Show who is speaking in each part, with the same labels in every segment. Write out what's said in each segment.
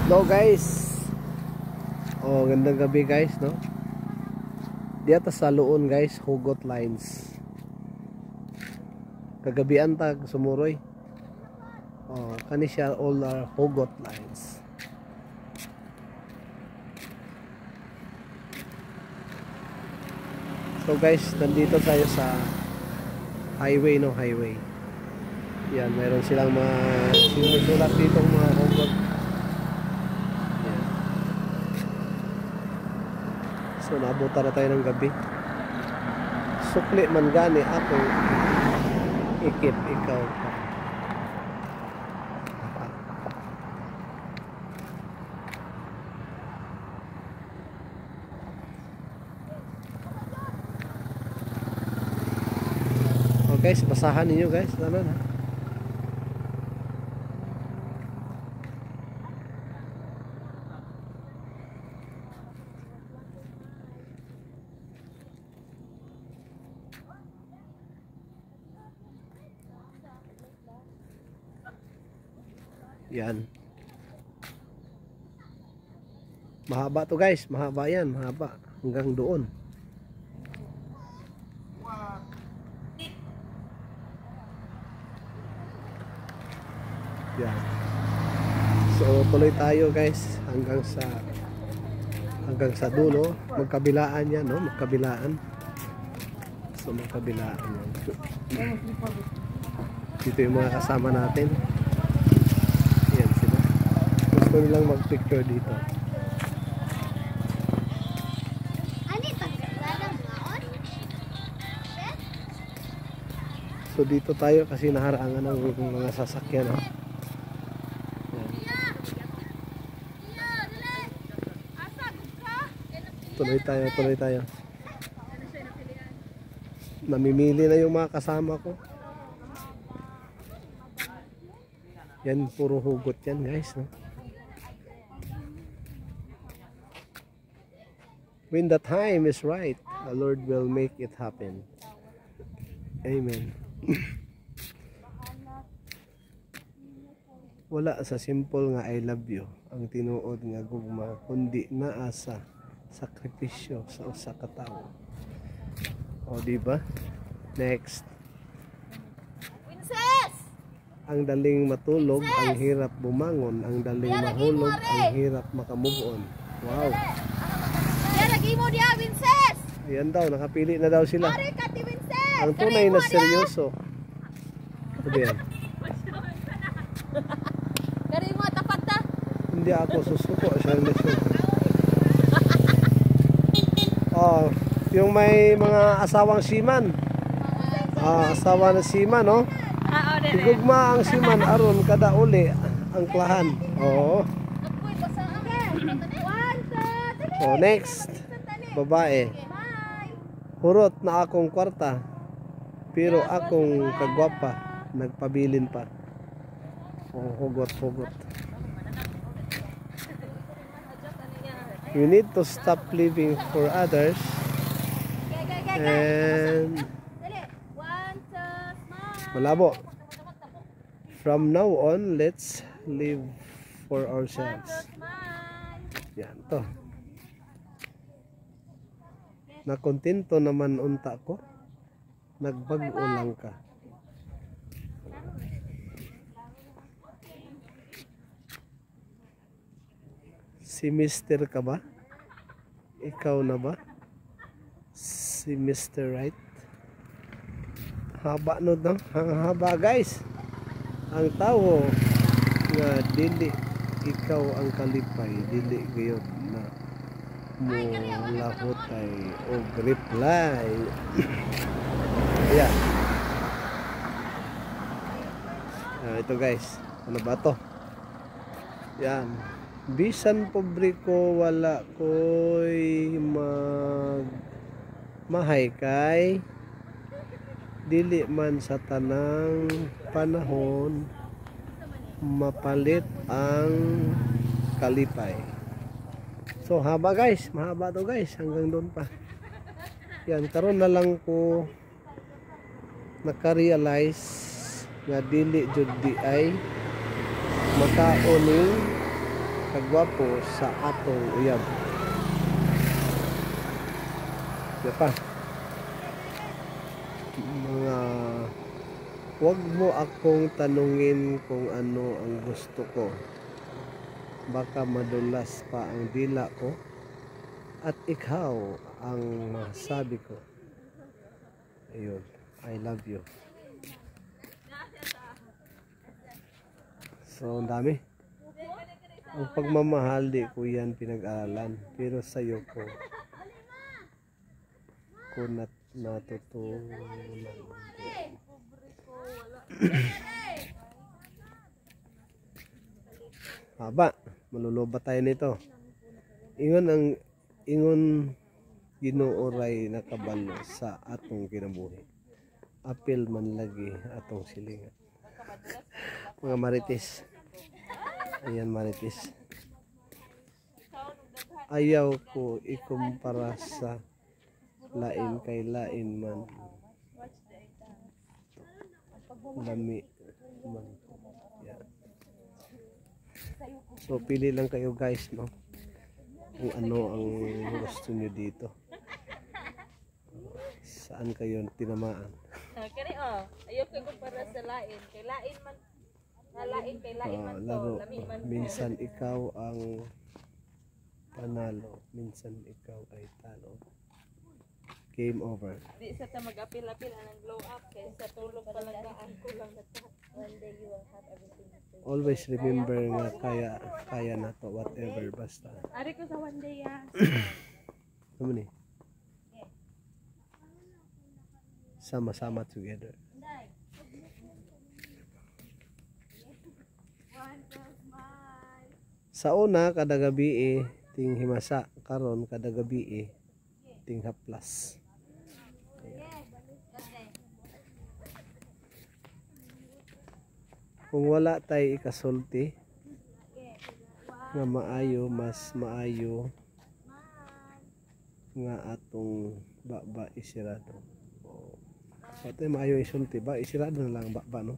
Speaker 1: Hello guys. Oh, gandang gabi guys, no? Dito sa Luon guys, hugot lines. Kagabian tag sumuroy. Oh, kani siya all are hugot lines. So guys, nandito tayo sa highway, no, highway. Yan, mayroon silang mga sinusulat dito mga hugot. So nabuta na tayo ng gabi. Sukli man gani ako ikip ikaw pa. Oh guys, basahan ninyo guys, tanan ha. Yan. Mahaba to guys, mahaba yan, mahaba hanggang doon. Yan. So tuloy tayo guys hanggang sa dulo, magkabilaan yan, no, magkabilaan. So magkabilaan yan. Dito yung mga kasama natin. Yan sila. Gusto nilang mag-picture dito. So dito tayo kasi naharangan ng mga sasakyan. Yan. Tuloy tayo. Namimili na yung mga kasama ko. Yan, puro hugot yan guys, no? When the time is right, the Lord will make it happen. Amen. Wala sa simple nga I love you ang tinuod nga gugma, kundi naa sa sakripisyo sa usa ka tawo. O diba? Next. Ang daling matulog, ang hirap bumangon. Ang daling mahulog, ang hirap makamove on. Wow. Ayan daw, nakapili na daw sila. Ang tunay na seryoso. Ito yan. Hindi ako susuko sa relasyon. Oh, yung may mga asawang siman. Asawa na siman, no? Gugma ang siman aron kada uli ang klahan. Oo. Oh, next. Babae. Hurot na akong kwarta, pero akong kagwapa nagpabilin pa. Oh, hugot. You need to stop living for others and malabo. From now on, let's live for ourselves. Yan to. Nakontento naman unta ko. Nagbago lang ka. Si Mr. ka ba? Ikaw na ba? Si Mr. Right? Haba no, no? Haba guys. Ang tawo nga dili ikaw ang kalipay, dili gayud na mo lahutay o reply. Yeah. Ito guys, ano ba to? Yan. Bisan pobre ko, wala ko'y mahay kay dili man sa tanang panahon mapalit ang kalipay. So haba guys, mahaba to guys, hanggang doon pa. Yan, karon na lang ko naka-realize nga dili jud di ay makaoning kagwapo sa atong uyab. Di pa? Mga huwag mo akong tanungin kung ano ang gusto ko. Baka madulas pa ang dila ko at ikaw ang masabi ko. Ayun, I love you. So, ang dami. Ang pagmamahal, di ko yan pinag-aralan. Pero sa'yo ko natutunan. Haba, maluluba tayo nito. Ingon Ginooray nakabalo sa atong kinabuhi. Apil man lagi atong silingan. Mga marites. Ayan marites. Ayaw ko ikumpara sa lain kay lain man. Lami man. Yan. So pili lang kayo guys, no? Kung ano ang gusto nyo dito. Saan kayo tinamaan?
Speaker 2: Kani ayaw ko ikumpara sa lain kay lain man. Lain man
Speaker 1: laro.
Speaker 2: to, lami man.
Speaker 1: Minsan ikaw ang panalo, minsan ikaw ay talo. Game over.
Speaker 2: Di sa ta mag-apil-apil ang glow up kay sa tulog pa lang daan ko lang nata. One day you will have everything.
Speaker 1: Always remember nga kaya na to, whatever, basta.
Speaker 2: Ari ko sa one day
Speaker 1: Ano ni? Sama-sama together. Sa una kada gabi ting himasa, karon kada gabi ting haplas. Kung wala tay ikasulti nga maayo, mas maayo nga atong baba isirado. Pati maayo isulti ba isirado na lang baba, no?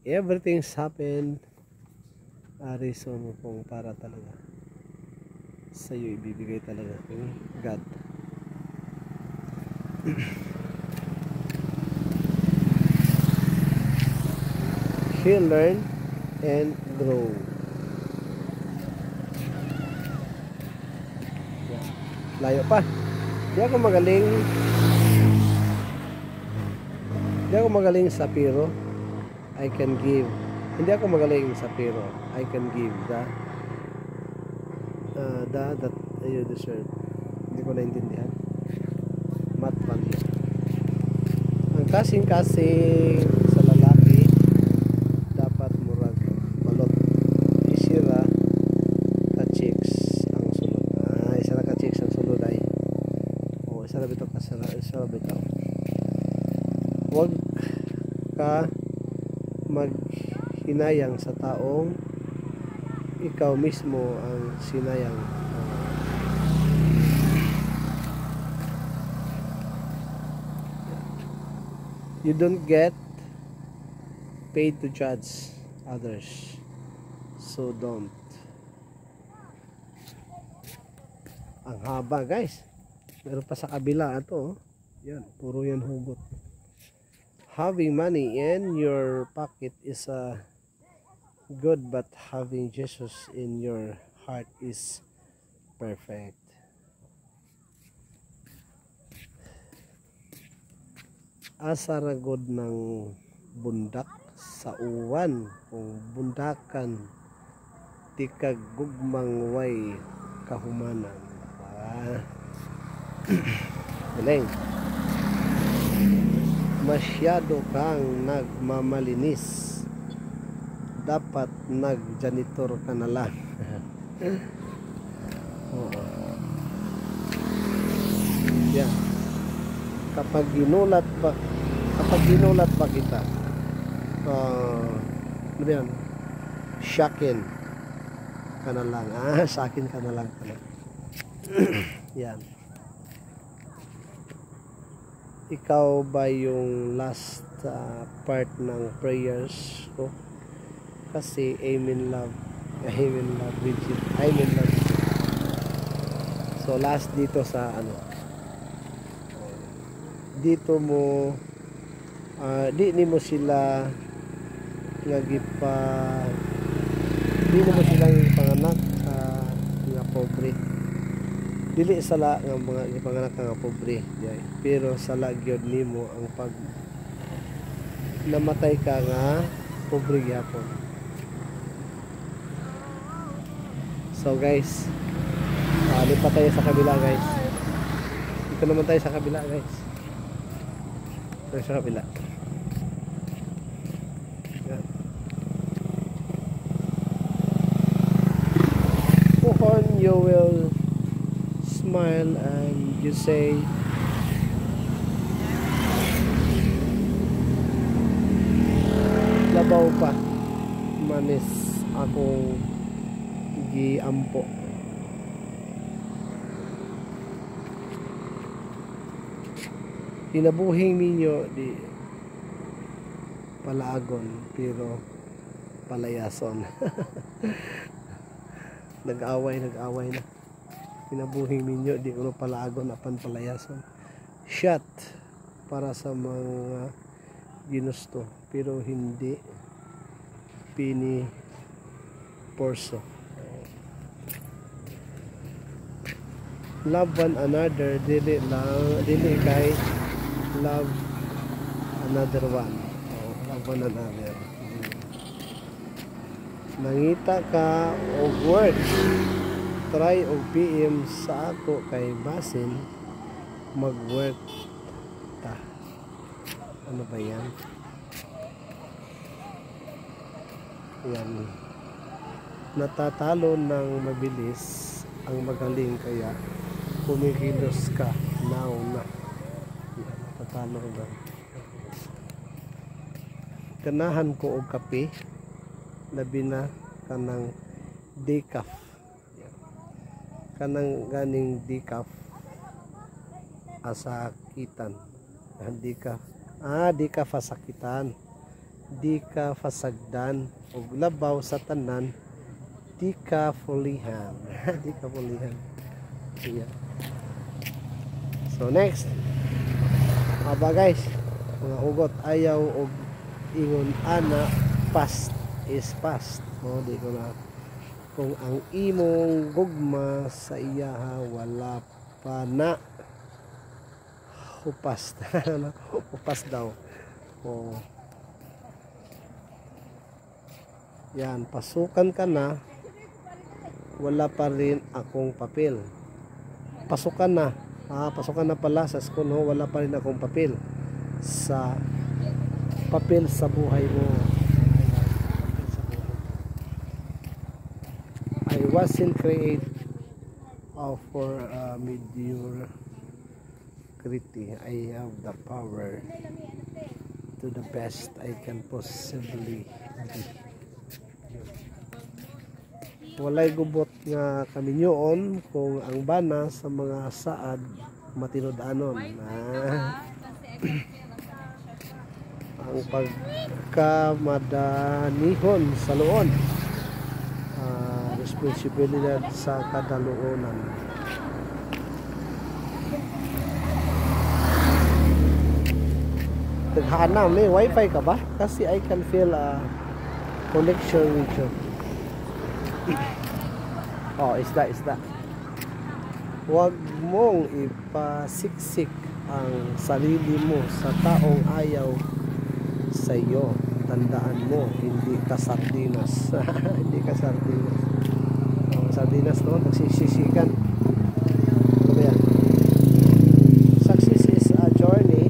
Speaker 1: Everything's happened reason kung para talaga sa'yo ibibigay talaga ng God. He'll learn and grow. Layo pa. Di ako magaling sa pero I can give. Hindi ako magaling sa pero I can give that you deserve. Hindi ko naintindihan. Math lang yun. Ang kasing-kasing sa lalaki dapat murag balot. Isira ka chicks ang sulod. Isira ka chicks ang sulod ay. Isira bitaw ka isira bitaw. Huwag ka maghinayang sa taong ikaw mismo ang sinayang. You don't get paid to judge others, so don't. Ang haba guys, meron pa sa kabila ito. Yan, puro yan hugot. Having money in your pocket is good, but having Jesus in your heart is perfect. Asa ra gud ng bundak sa uwan kung bundakan ti kagugmang way kahumanan. Galing. Masyado kang nagmamalinis. Dapat nag-janitor ka na lang. Yeah. Kapag ginulat pa kita, ano yan? Shakin ka na lang. Sakin ka na lang. Yan. Ikaw ba yung last part ng prayers ko? kasi I'm in love. I'm in love with you. I'm in love. So last dito sa ano, dito mo di nimo sila nga gipa, di nimo sila panganak nga pobre, dili sala nga mga gipanganak nga pobre, pero sala gyud nimo ang pag namatay ka nga pobre gyapon. So guys, lipat tayo sa kabila guys. Dito naman tayo sa kabila guys. Tayo sa kabila. Yan. Pohon, you will smile and you say labaw pa manis akong giampo. Kinabuhing ninyo di palaagon pero palayason. nag-away na. Kinabuhing ninyo di kuno palaagon apan palayason. Shot para sa mga ginusto pero hindi pini porso. Love one another, dili kay love another one. Love one another. Nangita ka og work, try og PM sa ako kay basin mag-work ta. Ano ba yan? Yan. Natatalo ng mabilis ang magaling, kaya kumikilos ka now na. Yan, natatalo ba? Ganahan ko og kape, labi na kanang decaf. Kanang ganing decaf asakitan. Decaf asakitan. Decaf asagdan og labaw sa tanan. Dikafulihan. Dikafulihan. Yeah. So next, aba guys, mga hugot ayaw og ingon ana, past is past. Di ko na kung ang imong gugma sa iyaha wala pa na upas. Upas daw. Yan, pasukan ka na, wala pa rin akong papel. Pasukan na. Pasukan na pala sa school, no? Wala pa rin akong papel sa buhay mo. I wasn't created for mediocrity. I have the power to the best I can possibly be. Walay gubot nga kaminyoon kung ang bana sa mga saad matinud-anon. Ang pagkamadanihon sa luon, responsibilidad sa kadaluonan. Taghana, may wifi ka ba? Kasi I can feel a connection with you. Isda. Huwag mong ipasiksik ang sarili mo sa taong ayaw sa iyo. Tandaan mo, hindi ka sardinas. Hindi ka sardinas. Sardinas, no? Nagsisisikan. Ano yan? Success is a journey,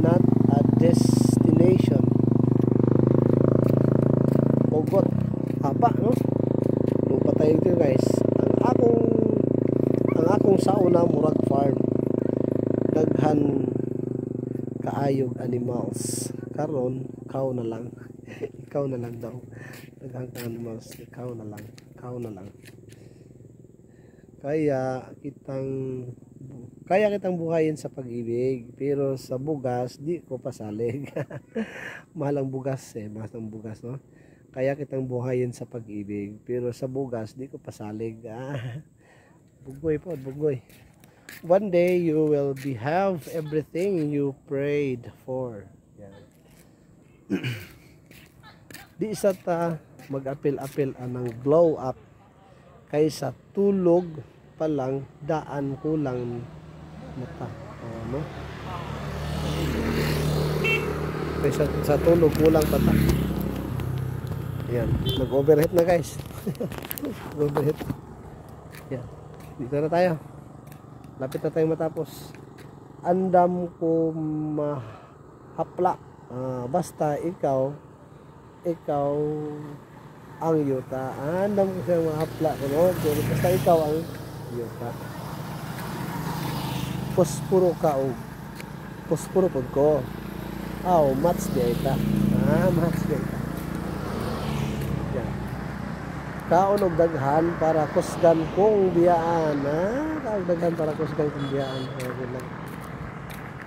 Speaker 1: not a destination. Ugot. Haba, no? Lupa tayo dito guys. Ang akong sauna murag farm. Daghan kaayog animals. Karon ikaw na lang. Ikaw na lang daw. Daghan ka animals, ikaw na lang. Kaya kitang buhayin sa pag-ibig, pero sa bugas di ko pasalig. Mahal ang bugas, mahal ang bugas, no? kaya kitang buhayin sa pag-ibig. Pero sa bugas, di ko pasalig. Bugoy po, bugoy. One day, you will have everything you prayed for. Yan. Di isa ta mag-apil-apil anang glow up kaysa tulog pa lang daan kulang mata. No? Kaysa sa tulog kulang mata. Yan, nag-overheat na guys. Overheat. Yan. Dito na tayo. Lapit na tayong matapos. Andam ko mahapla. Basta ikaw ang yuta. Andam ko siyang mahapla. Basta ikaw ang yuta. Puspuro ka o. Puspuro po ko. Match di ita. Match di ita. Yan. Kaon og daghan para kusgan kong biyaan. Kaon daghan para kusgan kong biyaan.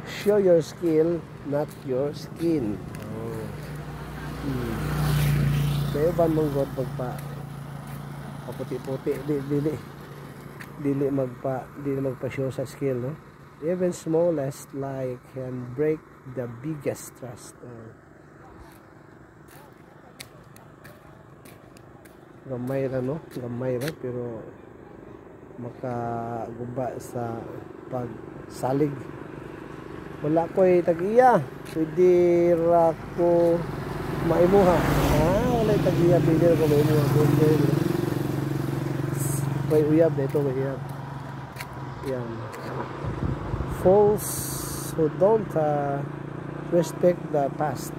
Speaker 1: Show your skill, not your skin. Kaya ba mong god pagpa paputi-puti dili magpa-show sa skill, no? Even smallest like can break the biggest trust. Gamay ra, no? Gamay ra pero makaguba sa pagsalig. Wala ko'y tag-iya. Pwede ra ko maimuha. Wala tag-iya. Pwede ra ko maimuha. May uyab na ito. May uyab. Yan. Fools who don't respect the past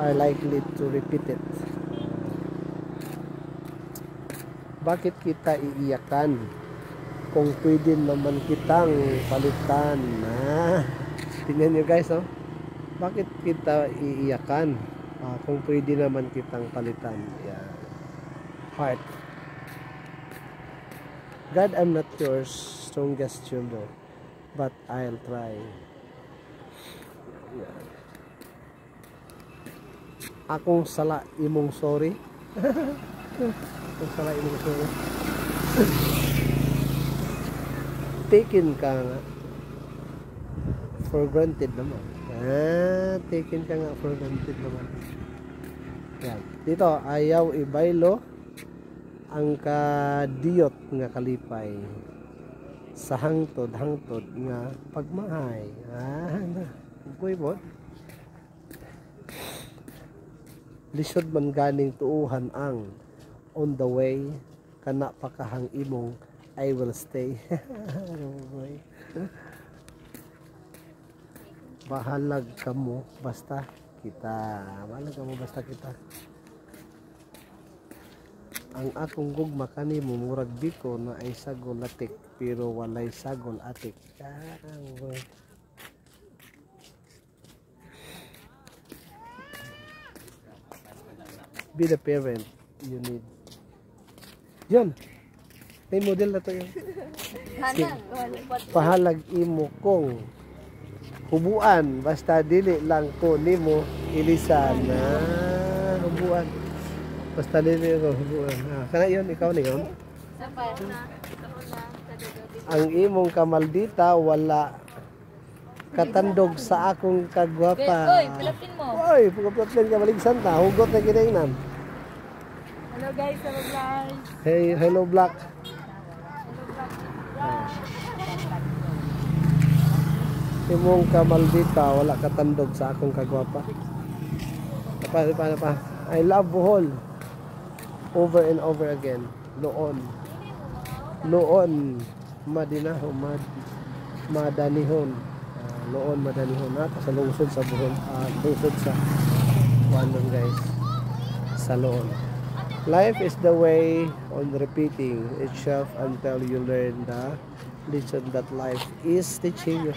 Speaker 1: are likely to repeat it. Bakit kita iiyakan kung pwede naman kitang palitan? Tingnan nyo guys, no? Bakit kita iiyakan kung pwede naman kitang palitan? Yeah. Heart. God, I'm not your strongest children, but I'll try. Yeah. Akong sala imong sorry. Akong sala imong sorry. Taken ka nga for granted naman. Taken ka nga for granted naman. Yan. Dito, ayaw ibaylo ang kadiyot nga kalipay sa hangtod nga pagmahay. Kuy po. Lisod man ganing tuuhan ang on the way kana pakahang imong I will stay. Bahalag kamo basta kita. Bahalag kamo basta kita. Ang akong gugma kanimo murag biko na ay sagol atik pero walay sagol atik. Be the parent you need. Yan. May model na to yun. Pahalag imo kong hubuan basta dili lang ko nimo ilisan na hubuan basta dili ko hubuan. Kana yun, ikaw na yun. Ang imong kamaldita wala katandog sa akong kagwapa.
Speaker 2: Oy, pilapin mo.
Speaker 1: Oy, pilapin ka maligsan ta. Hugot na ginainan.
Speaker 2: Hello guys, hello vlog.
Speaker 1: Hey, hello Black. Imong kamaldita wala katandog sa akong kagwapa. Pa. I love Bohol over and over again. Noon madanihon. Noon madanihon na sa lungsod sa Bohol, lungsod sa Guangdong guys, sa Loon. Life is the way on repeating itself until you learn the lesson that life is teaching you.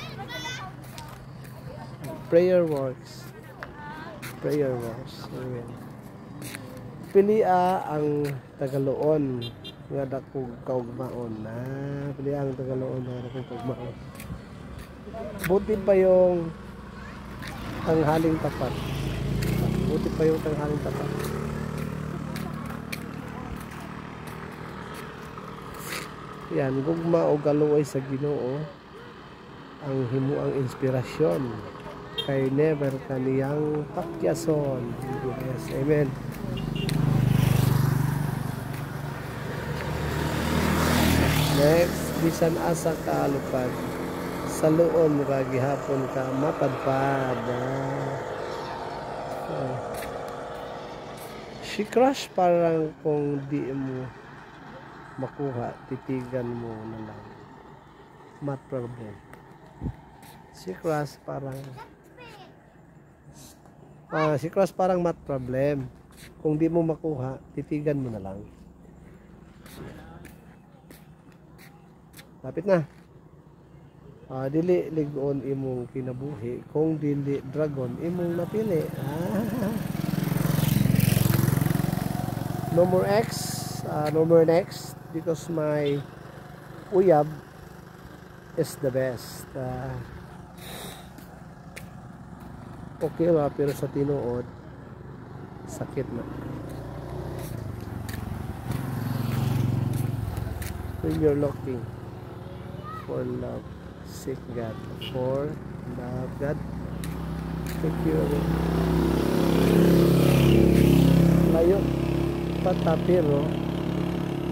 Speaker 1: Prayer works. Amen. Pilia ang Tagaloon nga dakog kaugmaon. Pilia ang Tagaloon nga dakog kaugmaon. Buti pa yung tanghaling tapat. Yan, gugma o galuoy sa Ginoo ang himuang inspirasyon kay never kaniyang pakyason. Yes, amen. Next, bisan asa ka lupad, sa luon ka gihapon ka mapadpad. Si crush parang kung di mo makuha, titigan mo na lang. Mat problem. Si crush parang mat problem. Kung di mo makuha, titigan mo na lang. Lapit na. Dili ligon imong kinabuhi, kung dili dragon imong napili. No more X, no more next, because my uyab is the best. Okay ba, pero sa tinuod sakit na. When you're looking for love, seek God. For love God, take you away. Layo pa pero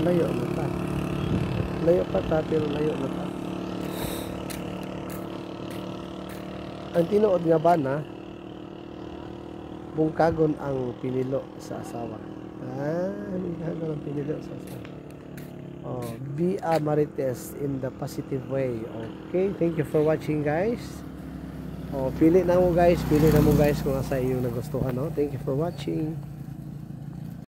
Speaker 1: layo na ta. Layo pa ta pero layo na ta. Ang tinuod nga bana, bungkagon ang pinilo sa asawa. Bungkagon ang pinilo sa asawa. Be a marites in the positive way. Okay, thank you for watching, guys. Pili na mo guys kung asa iyong nagustuhan. Thank you for watching.